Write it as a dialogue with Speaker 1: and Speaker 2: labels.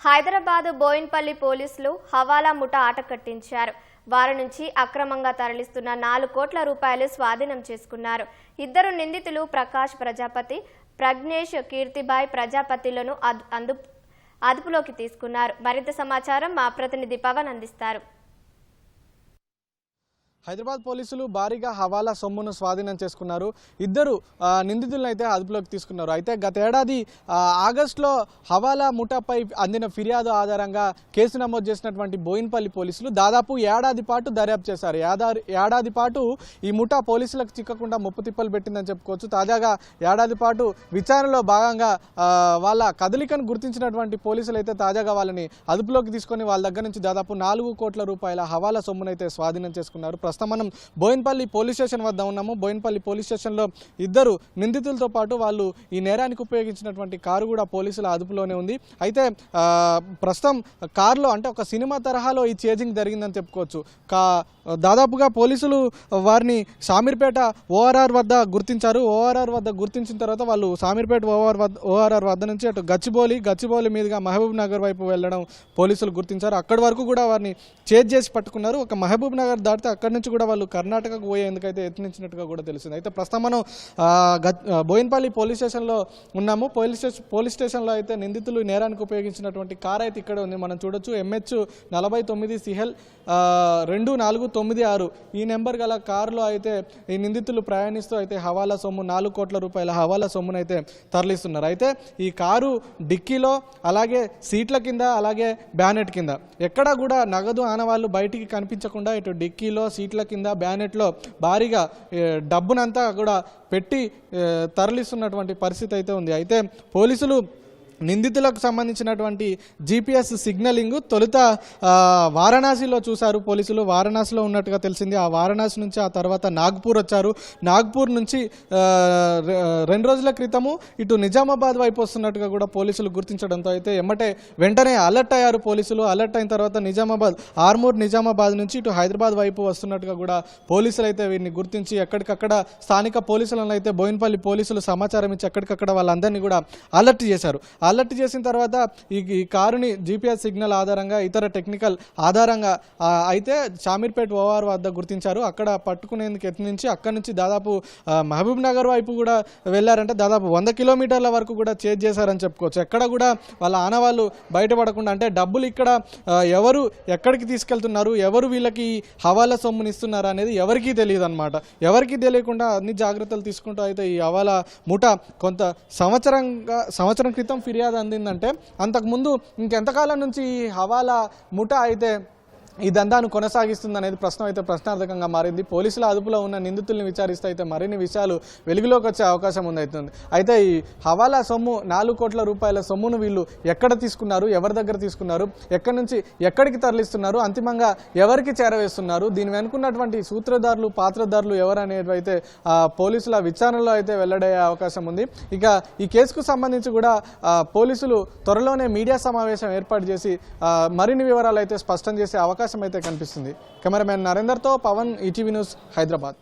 Speaker 1: హైదరాబాద్ బోయిన్పల్లి పోలీసులు హవాలా ముఠా ఆట కట్టించారు. వారి నుంచి అక్రమంగా తరలిస్తున్న 4 కోట్ల రూపాయలు స్వాధీనం చేసుకున్నారు. ఇద్దరు నిందితులు ప్రకాష్ ప్రజాపతి, ప్రజ్ఞేష్ కీర్తిబాయ్ ప్రజాపతిలను అదుపులోకి తీసుకున్నారు. మరింత సమాచారం మా ప్రతినిధి పవన్ అందిస్తారు.
Speaker 2: హైదరాబాద్ పోలీసులు భారీగా హవాలా సొమ్మును స్వాధీనం చేసుకున్నారు. ఇద్దరు నిందితులను అయితే అదుపులోకి తీసుకున్నారు. అయితే గత ఏడాది ఆగస్టులో హవాలా ముఠాపై అందిన ఫిర్యాదు ఆధారంగా కేసు నమోదు చేసినటువంటి బోయిన్పల్లి పోలీసులు దాదాపు ఏడాది పాటు దర్యాప్తు చేశారు. ఏడాది పాటు ఈ ముఠా పోలీసులకు చిక్కకుండా ముప్పు తిప్పలు పెట్టిందని చెప్పుకోవచ్చు. తాజాగా ఏడాది పాటు విచారణలో భాగంగా వాళ్ళ కదలికను గుర్తించినటువంటి పోలీసులు అయితే తాజాగా వాళ్ళని అదుపులోకి తీసుకొని వాళ్ళ దగ్గర నుంచి దాదాపు 4 కోట్ల రూపాయల హవాలా సొమ్మునైతే స్వాధీనం చేసుకున్నారు. మనం బోయిన్పల్లి పోలీస్ స్టేషన్ వద్ద ఉన్నాము. బోయిన్పల్లి పోలీస్ స్టేషన్లో ఇద్దరు నిందితులతో పాటు వాళ్ళు ఈ నేరానికి ఉపయోగించినటువంటి కారు కూడా పోలీసుల అదుపులోనే ఉంది. అయితే ప్రస్తుతం కారులో అంటే ఒక సినిమా తరహాలో ఈ చేజింగ్ జరిగిందని చెప్పుకోవచ్చు. దాదాపుగా పోలీసులు వారిని షామీర్పేట ఓఆర్ఆర్ వద్ద గుర్తించారు. ఓఆర్ఆర్ వద్ద గుర్తించిన తర్వాత వాళ్ళు షామీర్పేట ఓఆర్ఆర్ వద్ద నుంచి అటు గచ్చిబౌలి మీదుగా మహబూబ్ నగర్ వైపు వెళ్ళడం పోలీసులు గుర్తించారు. అక్కడి వరకు కూడా వారిని చేజ్ చేసి పట్టుకున్నారు. ఒక మహబూబ్ నగర్ దాటితే అక్కడి నుంచి కూడా వాళ్ళు కర్ణాటకకు పోయేందుకైతే యత్నించినట్టుగా కూడా తెలిసింది. అయితే ప్రస్తుతం మనం బోయిన్పల్లి పోలీస్ స్టేషన్లో ఉన్నాము. పోలీస్ స్టేషన్లో అయితే నిందితులు నేరానికి ఉపయోగించినటువంటి కార్ అయితే ఇక్కడ ఉంది. మనం చూడొచ్చు MH49 CL 2496 ఈ నెంబర్ గల కారులో అయితే ఈ నిందితులు ప్రయాణిస్తూ అయితే హవాలా సొమ్ము 4 కోట్ల రూపాయల హవాలా సొమ్మును అయితే తరలిస్తున్నారు. అయితే ఈ కారు డిక్కీలో అలాగే సీట్ల కింద అలాగే బ్యానెట్ కింద ఎక్కడా కూడా నగదు ఆనవాళ్ళు బయటికి కనిపించకుండా ఇటు డిక్కీలో సీట్ల కింద బ్యానెట్లో భారీగా డబ్బునంతా కూడా పెట్టి తరలిస్తున్నటువంటి పరిస్థితి అయితే ఉంది. అయితే పోలీసులు నిందితులకు సంబంధించినటువంటి GPS సిగ్నలింగ్ తొలుత వారణాసిలో చూశారు. పోలీసులు వారణాసిలో ఉన్నట్టుగా తెలిసింది. ఆ వారణాసి నుంచి ఆ తర్వాత నాగ్పూర్ వచ్చారు. నాగ్పూర్ నుంచి 2 రోజుల క్రితము ఇటు నిజామాబాద్ వైపు వస్తున్నట్టుగా కూడా పోలీసులు గుర్తించడంతో అయితే వెంటనే అలర్ట్ అయ్యారు పోలీసులు. అలర్ట్ అయిన తర్వాత ఆర్మూర్ నిజామాబాద్ నుంచి ఇటు హైదరాబాద్ వైపు వస్తున్నట్టుగా కూడా పోలీసులు అయితే వీరిని గుర్తించి ఎక్కడికక్కడ స్థానిక పోలీసులను అయితే బోయిన్పల్లి పోలీసులు సమాచారం ఇచ్చి ఎక్కడికక్కడ వాళ్ళందరినీ కూడా అలర్ట్ చేశారు. అలర్ట్ చేసిన తర్వాత ఈ కారుని GPS సిగ్నల్ ఆధారంగా ఇతర టెక్నికల్ ఆధారంగా అయితే షామీర్పేట ఓఆర్ వద్ద గుర్తించారు. అక్కడ పట్టుకునేందుకు యత్నించి అక్కడి నుంచి దాదాపు మహబూబ్ నగర్ వైపు కూడా వెళ్ళారంటే దాదాపు 100 కిలోమీటర్ల వరకు కూడా చేజ్ చేశారని చెప్పుకోవచ్చు. ఎక్కడ కూడా వాళ్ళ ఆనవాళ్ళు బయటపడకుండా అంటే డబ్బులు ఇక్కడ ఎవరు ఎక్కడికి తీసుకెళ్తున్నారు, ఎవరు వీళ్ళకి హవాలా సొమ్ముని ఇస్తున్నారు అనేది ఎవరికీ తెలియదు అనమాట. ఎవరికీ తెలియకుండా అన్ని జాగ్రత్తలు తీసుకుంటూ అయితే ఈ హవాలా ముఠా కొంత సంవత్సరం క్రితం ఫిర్యాదు అందిందంటే అంతకుముందు ఇంకెంతకాలం నుంచి ఈ హవాలా ముఠా అయితే ఈ దందాను కొనసాగిస్తుంది అనేది ప్రశ్నార్థకంగా మారింది. పోలీసుల అదుపులో ఉన్న నిందితుల్ని విచారిస్తే అయితే మరిన్ని విషయాలు వెలుగులోకి వచ్చే అవకాశం ఉంది. అయితే ఈ హవాలా సొమ్ము 4 కోట్ల రూపాయల సొమ్మును వీళ్ళు ఎక్కడ తీసుకున్నారు, ఎవరి దగ్గర తీసుకున్నారు, ఎక్కడి నుంచి ఎక్కడికి తరలిస్తున్నారు, అంతిమంగా ఎవరికి చేరవేస్తున్నారు, దీని వెనుకున్నటువంటి సూత్రధారులు పాత్రధారులు ఎవరనేది అయితే పోలీసుల విచారణలో అయితే వెల్లడయ్యే అవకాశం ఉంది. ఇక ఈ కేసుకు సంబంధించి కూడా పోలీసులు త్వరలోనే మీడియా సమావేశం ఏర్పాటు చేసి మరిన్ని వివరాలు అయితే స్పష్టం చేసే అవకాశం అయితే కనిపిస్తుంది. కెమెరామెన్ నరేందర్తో పవన్, ఈటీవీ న్యూస్, హైదరాబాద్.